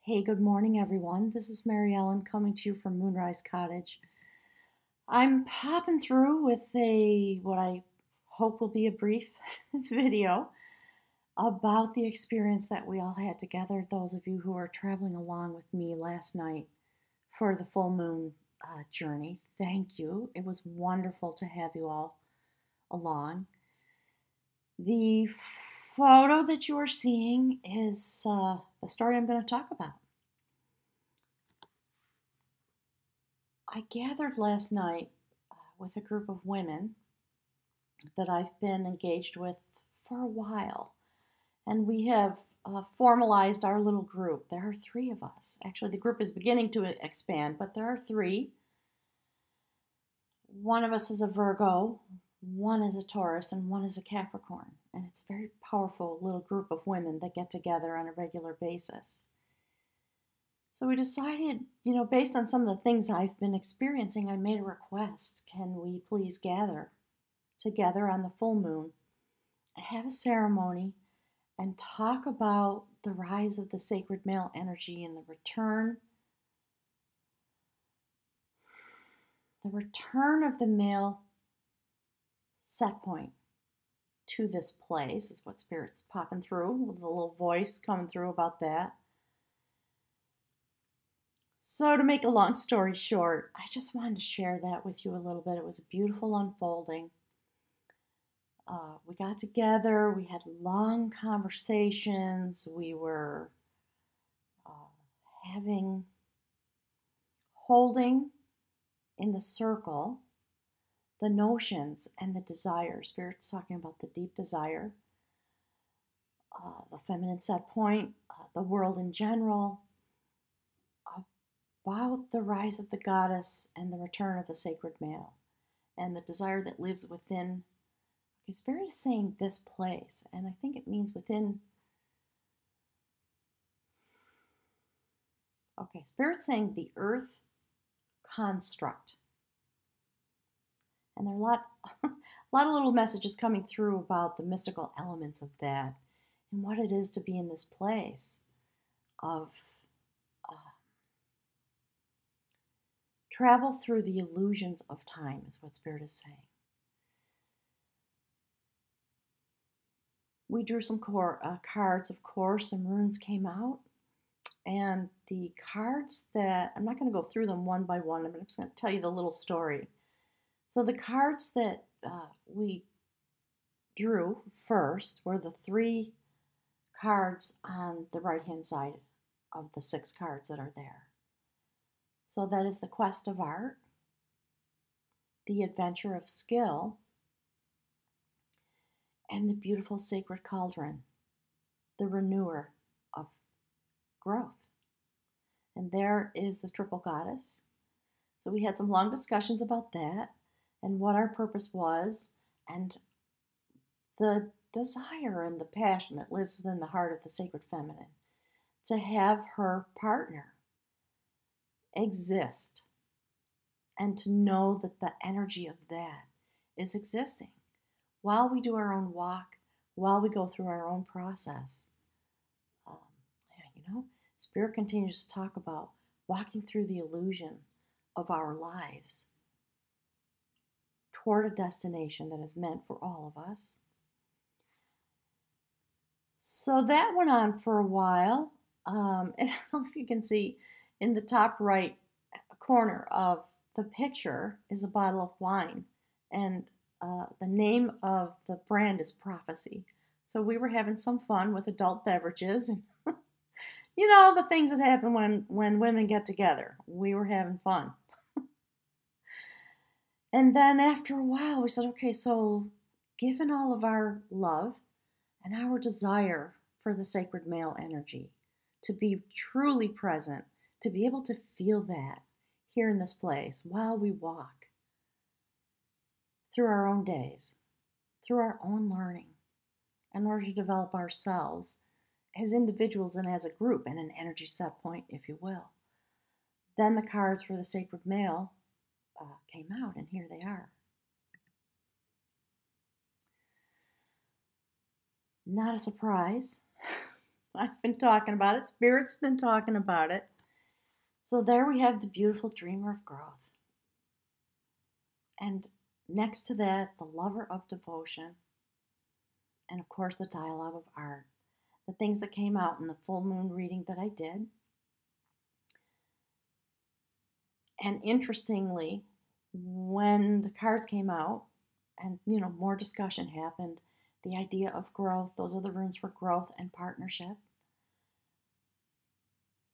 Hey, good morning, everyone. This is Mary Ellen coming to you from Moonrise Cottage. I'm popping through with what I hope will be a brief video about the experience that we all had together. Those of you who are traveling along with me last night for the full moon journey, thank you. It was wonderful to have you all along. The photo that you are seeing is the story I'm going to talk about. I gathered last night with a group of women that I've been engaged with for a while, and we have formalized our little group. There are three of us. Actually, the group is beginning to expand, but there are three. One of us is a Virgo, one is a Taurus, and one is a Capricorn. And it's a very powerful little group of women that get together on a regular basis. So we decided, based on some of the things I've been experiencing, I made a request. Can we please gather together on the full moon, have a ceremony, and talk about the rise of the sacred male energy and the return of the male set point to this place is what Spirit's popping through, with a little voice coming through about that. So to make a long story short, I just wanted to share that with you a little bit. It was a beautiful unfolding. We got together, we had long conversations, we were holding in the circle the notions and the desire. Spirit's talking about the deep desire, the feminine set point, the world in general, about the rise of the goddess and the return of the sacred male, and the desire that lives within. Okay, Spirit is saying this place, and I think it means within. Okay, Spirit's saying the earth construct. And there are a lot of little messages coming through about the mystical elements of that and what it is to be in this place of travel through the illusions of time, is what Spirit is saying. We drew some cards, of course, and runes came out. And the cards that, I'm not going to go through them one by one, I'm just going to tell you the little story. So the cards that we drew first were the three cards on the right-hand side of the 6 cards that are there. So that is the quest of art, the adventure of skill, and the beautiful sacred cauldron, the renewer of growth. And there is the triple goddess. So we had some long discussions about that and what our purpose was, and the desire and the passion that lives within the heart of the sacred feminine to have her partner exist, and to know that the energy of that is existing while we do our own walk, while we go through our own process. Spirit continues to talk about walking through the illusion of our lives toward a destination that is meant for all of us. So that went on for a while. And I don't know if you can see in the top right corner of the picture is a bottle of wine. And the name of the brand is Prophecy. So we were having some fun with adult beverages and the things that happen when women get together. We were having fun. And then after a while, we said, okay, so given all of our love and our desire for the sacred male energy, to be truly present, to be able to feel that here in this place while we walk through our own days, through our own learning, in order to develop ourselves as individuals and as a group and an energy set point, if you will. Then the cards for the sacred male came out, and here they are. Not a surprise. I've been talking about it. Spirit's been talking about it. So there we have the beautiful dreamer of growth. And next to that, the lover of devotion. And of course, the dialogue of art. The things that came out in the full moon reading that I did. And interestingly, when the cards came out and, more discussion happened, the idea of growth, those are the runes for growth and partnership.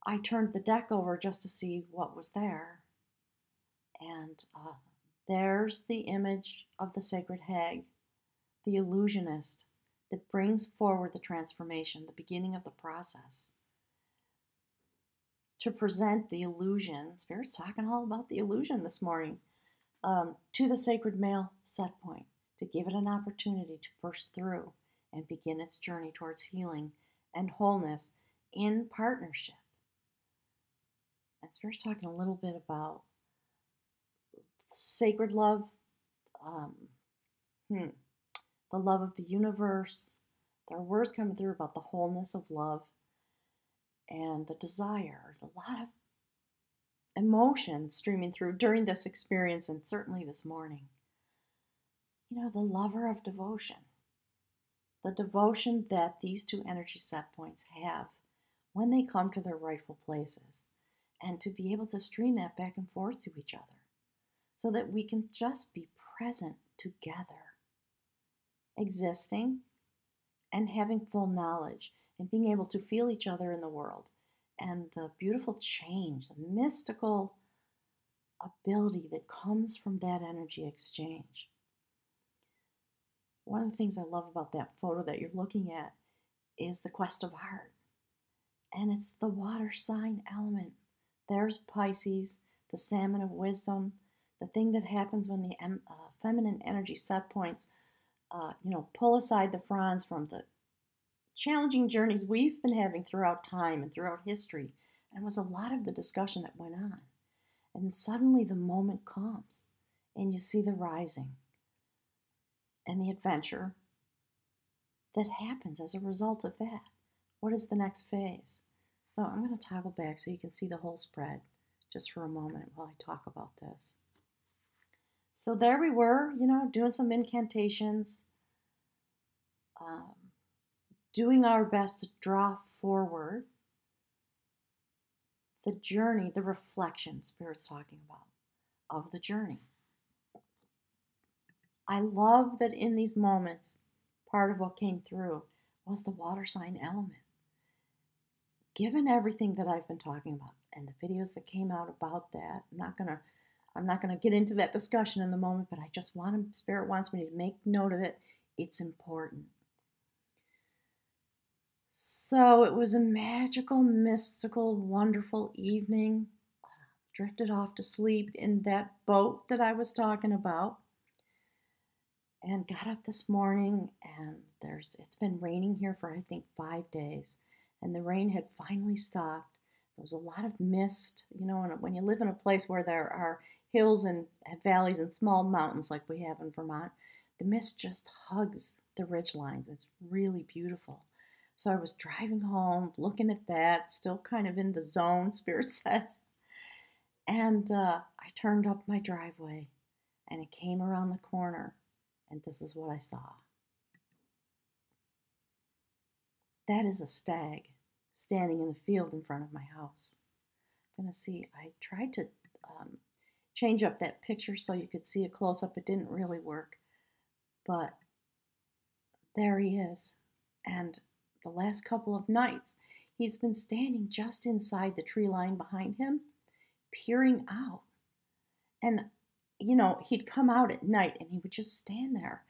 I turned the deck over just to see what was there. And there's the image of the sacred hag, the illusionist that brings forward the transformation, the beginning of the process. To present the illusion, Spirit's talking all about the illusion this morning, to the sacred male set point, to give it an opportunity to burst through and begin its journey towards healing and wholeness in partnership. And Spirit's talking a little bit about sacred love, um, the love of the universe. There are words coming through about the wholeness of love and the desire. There's a lot of emotion streaming through during this experience and certainly this morning. The lover of devotion. The devotion that these two energy set points have when they come to their rightful places. And to be able to stream that back and forth to each other so that we can just be present together, existing and having full knowledge and being able to feel each other in the world and the beautiful change, the mystical ability that comes from that energy exchange. One of the things I love about that photo that you're looking at is the quest of heart. And it's the water sign element. There's Pisces, the salmon of wisdom, the thing that happens when the feminine energy set points, pull aside the fronds from the challenging journeys we've been having throughout time and throughout history. And it was a lot of the discussion that went on. And suddenly the moment comes and you see the rising and the adventure that happens as a result of that. What is the next phase? So I'm going to toggle back so you can see the whole spread just for a moment while I talk about this. So there we were, doing some incantations, doing our best to draw forward the journey, the reflection Spirit's talking about of the journey. I love that in these moments, part of what came through was the water sign element. Given everything that I've been talking about and the videos that came out about that, I'm not gonna get into that discussion in the moment, but I just Spirit wants me to make note of it. It's important. So it was a magical, mystical, wonderful evening. Drifted off to sleep in that boat that I was talking about. And got up this morning and it's been raining here for I think 5 days. And the rain had finally stopped. There was a lot of mist, and when you live in a place where there are hills and valleys and small mountains like we have in Vermont, the mist just hugs the ridge lines. It's really beautiful. So I was driving home, looking at that, still kind of in the zone, Spirit says. And I turned up my driveway and it came around the corner and this is what I saw. That is a stag standing in the field in front of my house. I'm going to see, I tried to change up that picture so you could see a close-up. It didn't really work, but there he is. And the last couple of nights, he's been standing just inside the tree line behind him, peering out. And, he'd come out at night and he would just stand there.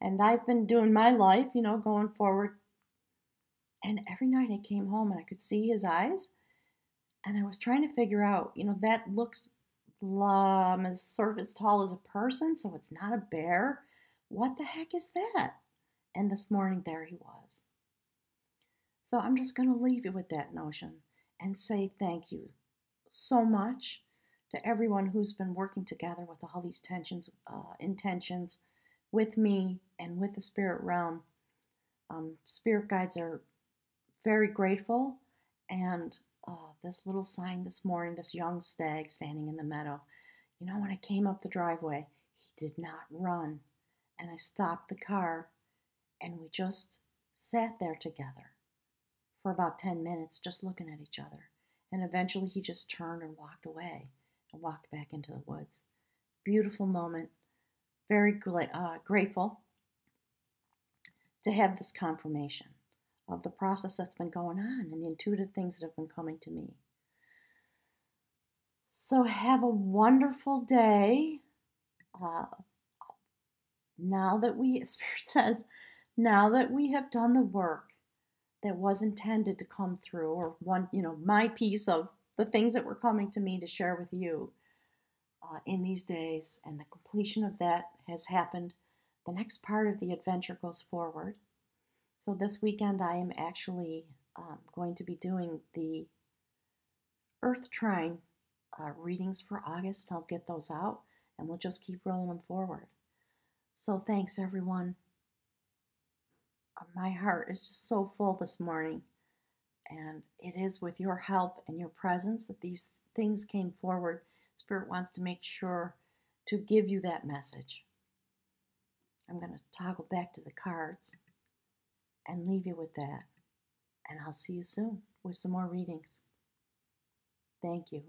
And I've been doing my life, going forward. And every night I came home and I could see his eyes. And I was trying to figure out, that looks as sort of as tall as a person, so it's not a bear. What the heck is that? And this morning, there he was. So I'm just going to leave you with that notion and say thank you so much to everyone who's been working together with all these intentions with me and with the spirit realm. Spirit guides are very grateful. And this little sign this morning, this young stag standing in the meadow. You know, when I came up the driveway, he did not run. And I stopped the car and we just sat there together for about 10 minutes, just looking at each other. And eventually he just turned and walked away and walked back into the woods. Beautiful moment. Very grateful to have this confirmation of the process that's been going on and the intuitive things that have been coming to me. So have a wonderful day. Now that Spirit says, now that we have done the work that was intended to come through, or my piece of the things that were coming to me to share with you in these days, and the completion of that has happened, the next part of the adventure goes forward. So this weekend I am actually going to be doing the Earth Trine readings for August. I'll get those out and we'll just keep rolling them forward. So thanks, everyone. My heart is just so full this morning, and it is with your help and your presence that these things came forward. Spirit wants to make sure to give you that message. I'm going to toggle back to the cards and leave you with that. And I'll see you soon with some more readings. Thank you.